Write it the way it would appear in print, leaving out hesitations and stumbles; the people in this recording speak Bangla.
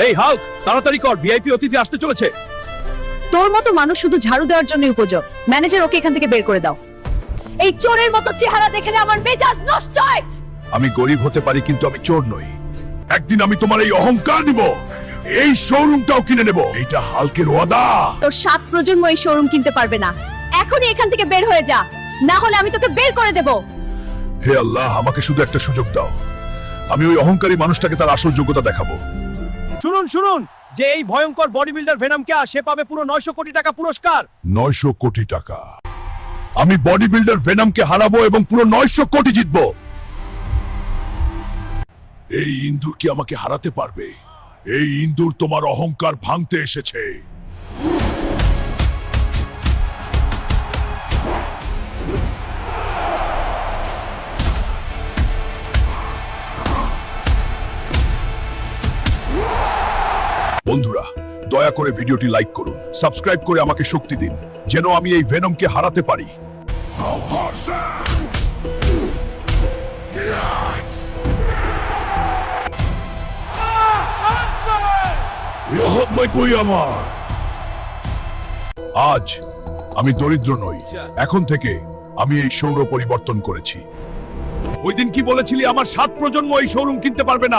এই হাল্ক, তাড়াতাড়ি কর, ভিআইপি অতিথি আসতে চলেছে। তোর মতো মানুষ শুধু ঝাড়ু দেওয়ার জন্যই উপযোগ। ম্যানেজার, ওকে এখান থেকে বের করে দাও। এই চোরের মতো চেহারা দেখে না আমার মেজাজ নষ্ট হয়। আমি গরিব হতে পারি, কিন্তু আমি চোর নই। একদিন আমি তোমার এই অহংকার দিব, এই শোরুমটাও কিনে নেব। এটা হাল্কের ওয়াদা। তোর 7 প্রজন্ম এই শোরুম কিনতে পারবে না। এখনই এখান থেকে বের হয়ে যা, না হলে আমি তোকে বের করে দেব। হে আল্লাহ, আমাকে শুধু একটা সুযোগ দাও। আমি ওই অহংকারী মানুষটাকে তার আসল যোগ্যতা দেখাবো। শুনুন শুনুন, যে এই ভয়ঙ্কর বডি বিল্ডার ভেনমকে সে পাবে পুরো 900 কোটি টাকা পুরস্কার। 900 কোটি টাকা? আমি বডি বিল্ডার ভেনমকে হারাবো এবং পুরো 900 কোটি জিতবো। এই ইন্দুর কি আমাকে হারাতে পারবে? এই ইন্দুর তোমার অহংকার ভাঙতে এসেছে। বন্ধুরা, দয়া করে ভিডিওটি লাইক করুন, সাবস্ক্রাইব করে আমাকে শক্তি দিন, যেন আমি এই ভেনমকে হারাতে পারি। আজ আমি দরিদ্র নই, এখন থেকে আমি এই সৌর পরিবর্তন করেছি। ওই দিন কি বলেছিলি, আমার 7 প্রজন্ম এই শোরুম কিনতে পারবে না?